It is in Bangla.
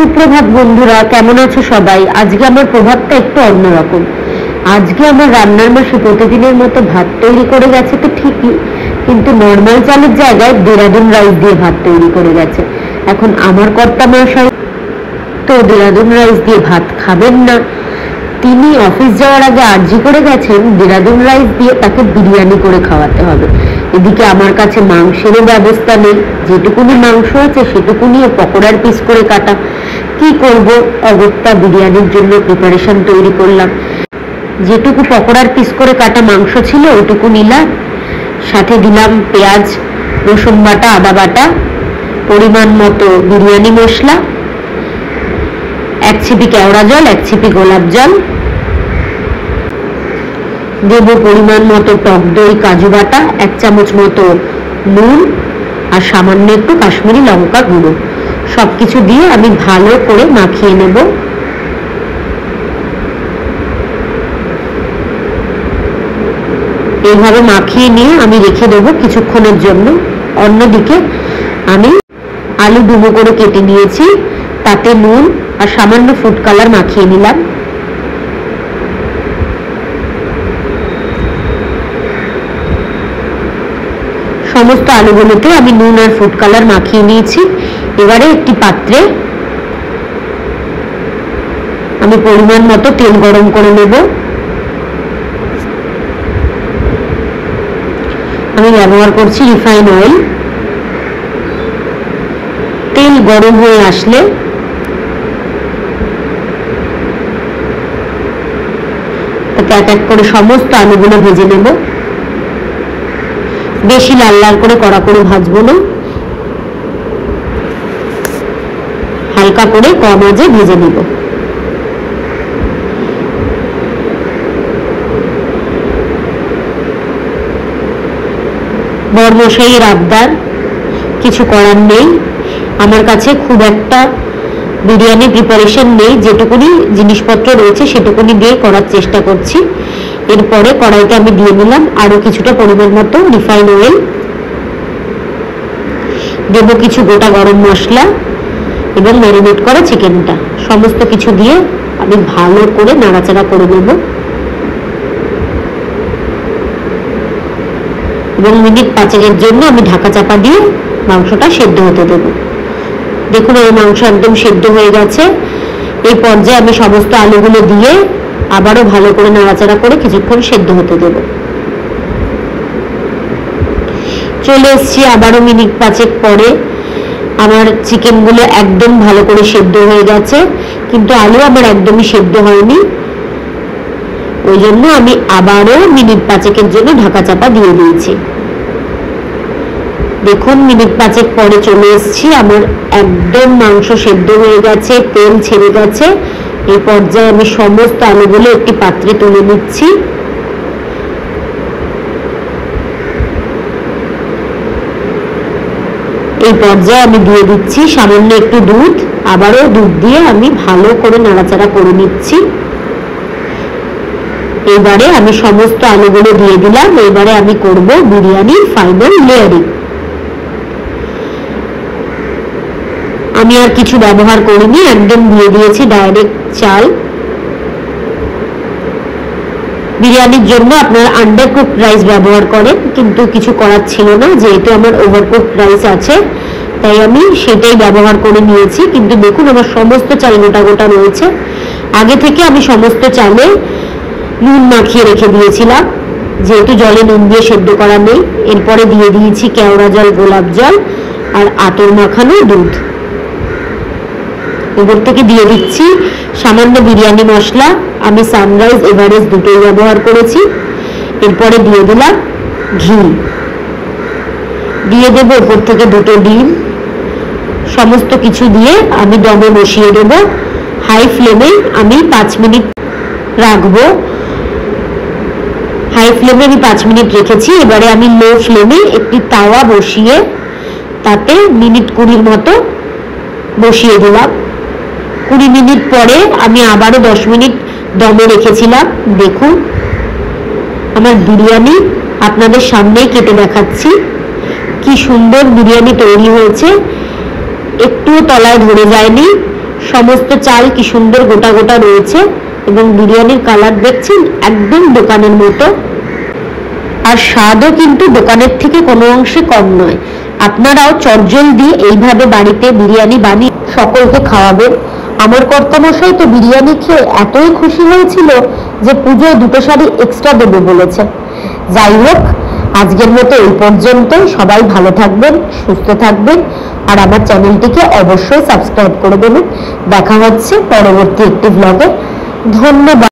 সুপ্রভাত বন্ধুরা, কেমন আছো সবাই? আজকে আমার প্রভাতটা একটু অন্যরকম। আজকে আমার রান্নার মাসে প্রতিদিনের মতো ভাত তৈরি করে গেছে তো ঠিকই, কিন্তু নর্মাল চালের জায়গায় দেরাদুন রাইস দিয়ে ভাত তৈরি করে গেছে। এখন আমার কর্তা মশাই তো দেরাদুন রাইস দিয়ে ভাত খাবেন না। তিনি অফিস যাওয়ার আগে আর্জি করে গেছেন দেরাদুন রাইস দিয়ে তাকে বিরিয়ানি করে খাওয়াতে হবে। এদিকে আমার কাছে মাংসেরও ব্যবস্থা নেই, যেটুকুনি মাংস আছে সেটুকুনি পকোড়ার পিস করে কাটা। কি করব, অগত্যা বিরিয়ানির জন্য প্রিপারেশন তৈরি করলাম। যেটুকু পকোড়ার পিস করে কাটা মাংস ছিল ওটুকু নিলাম, সাথে দিলাম পেঁয়াজ, রসুন বাটা, আদা বাটা, পরিমাণ মতো বিরিয়ানি মশলা, এক ছিপি কেওড়া জল, এক ছিপি গোলাপ জল, দেব পরিমাণ মতো টক দই, কাজু বাটা, এক চামচ মতো নুন আর সামান্য একটু কাশ্মীরি লঙ্কা গুঁড়ো। সবকিছু দিয়ে আমি ভালো করে মাখিয়ে নেব। এইভাবে মাখিয়ে নিয়ে আমি রেখে দেব কিছুক্ষণের জন্য। অন্যদিকে আমি আলু ডুবো করে কেটে নিয়েছি, তাতে নুন আর সামান্য ফুড কালার মাখিয়ে নিলাম। সমস্ত আলুগুলোতে আমি নুন আর ফুড কালার মাখিয়ে নিয়েছি। এবারে একটি পাত্রে আমি পরিমাণ মতো তেল গরম করে নেব। আমি ব্যবহার করছি রিফাইন অয়েল। তেল গরম হয়ে আসলে তাতে এক এক করে সমস্ত আলুগুলো ভেজে নেব। বেশি লাল লাল করে কড়া করে ভাজবো না, হালকা করে কম আঁচে ভেজে নেব। বড়মশাইয়ের আবদার, কিছু করার নেই। আমার কাছে খুব একটা বিরিয়ানি প্রিপারেশন নেই, যেটুকুনি জিনিসপত্র রয়েছে সেটুকুনি দিয়ে করার চেষ্টা করছি। এরপরে কড়াইতে আমি দিয়ে নিলাম আরো কিছুটা পরিমাণ মতো রিফাইন অয়েল, দেব কিছু গোটা গরম মশলা এবং ম্যারিনেট করা চিকেনটা। সমস্ত কিছু দিয়ে আমি ভালো করে নাড়াচাড়া করে নেব এবং মিনিট 5-এর জন্য আমি ঢাকা চাপা দিয়ে মাংসটা সেদ্ধ হতে দেব। দেখুন এই মাংস একদম সেদ্ধ হয়ে গেছে। এই পর্যায়ে আমি সমস্ত আলুগুলো দিয়ে আবারও ভালো করে নাড়াচাড়া করে কিছুক্ষণ সেদ্ধ হতে দেব। চলে এসছি আবারও মিনিট 5 পরে। আমার চিকেনগুলো একদম ভালো করে সেদ্ধ হয়ে গেছে, কিন্তু আলু আমার একদমই সেদ্ধ হয়নি। ওই জন্য আমি আবারও মিনিট 5-এর জন্য ঢাকা চাপা দিয়ে দিয়েছি। দেখুন মিনিট 5 পরে চলে এসছি, আমার একদম মাংস সেদ্ধ হয়ে গেছে, তেল ছেড়ে গেছে। এই পর্যায়ে আমি সমস্ত আলুগুলো একটি পাত্রে তুলে নিচ্ছি। এই পর্যায়ে আমি দিয়ে দিচ্ছি সামান্য একটু দুধ। আবারও দুধ দিয়ে আমি ভালো করে নাড়াচাড়া করে নিচ্ছি। এবারে আমি সমস্ত আলুগুলো দিয়ে দিলাম। এবারে আমি করব বিরিয়ানির ফাইনাল লেয়ারিং। আমি আর কিছু ব্যবহার করিনি, একদম দিয়ে দিয়েছি ডাইরেক্ট চাল। বিরিয়ানির জন্য আপনারা আন্ডারকুক রাইস ব্যবহার করেন, কিন্তু কিছু করার ছিল না, যেহেতু আমার ওভারকুক রাইস আছে তাই আমি সেটাই ব্যবহার করে নিয়েছি। কিন্তু দেখুন আমার সমস্ত চাল গোটা গোটা রয়েছে। আগে থেকে আমি সমস্ত চালে নুন মাখিয়ে রেখে দিয়েছিলাম, যেহেতু জলে নুন দিয়ে সেদ্ধ করা নেই। এরপরে দিয়ে দিয়েছি কেওড়া জল, গোলাপ জল আর আতর মাখানো দুধ। উপর থেকে দিয়ে দিচ্ছি সামান্য বিরিয়ানি মশলা। আমি সানরাইজ, এভারেস্ট দুটোই ব্যবহার করেছি। এরপরে দিয়ে দিলাম ঘি, দিয়ে দেবো উপর থেকে 2টো ডিম। সমস্ত কিছু দিয়ে আমি দমে বসিয়ে দেবো। হাই ফ্লেমে আমি 5 মিনিট রাখবো। হাই ফ্লেমে আমি 5 মিনিট রেখেছি। এবারে আমি লো ফ্লেমে একটি তাওয়া বসিয়ে তাতে মিনিট 20 মতো বসিয়ে দিলাম। 20 মিনিট পরে আমি আবারও 10 মিনিট দমে রেখেছিলাম। দেখুন আমার বিরিয়ানি আপনাদের সামনেই কেটে দেখাচ্ছি, কি সুন্দর বিরিয়ানি তৈরি হয়েছে। একটুও তলায় ধরে যায়নি, সমস্ত চাল কি সুন্দর গোটা গোটা রয়েছে এবং বিরিয়ানির কালার দেখছেন একদম দোকানের মতো। আর স্বাদও কিন্তু দোকানের থেকে কোনো অংশে কম নয়। আপনারাও চটজলদি এইভাবে বাড়িতে বিরিয়ানি বানিয়ে সকলকে খাওয়াবেন। আমার কর্তামশাই তো বিরিয়ানি খেয়ে এতই খুশি হয়েছিল যে পুজোয় 2টো শাড়ি এক্সট্রা দেবে বলেছে। যাই হোক, আজকের মতো এই পর্যন্তই। সবাই ভালো থাকবেন, সুস্থ থাকবেন, আর আমার চ্যানেলটিকে অবশ্যই সাবস্ক্রাইব করে দেবেন। দেখা হচ্ছে পরবর্তী একটি ব্লগে। ধন্যবাদ।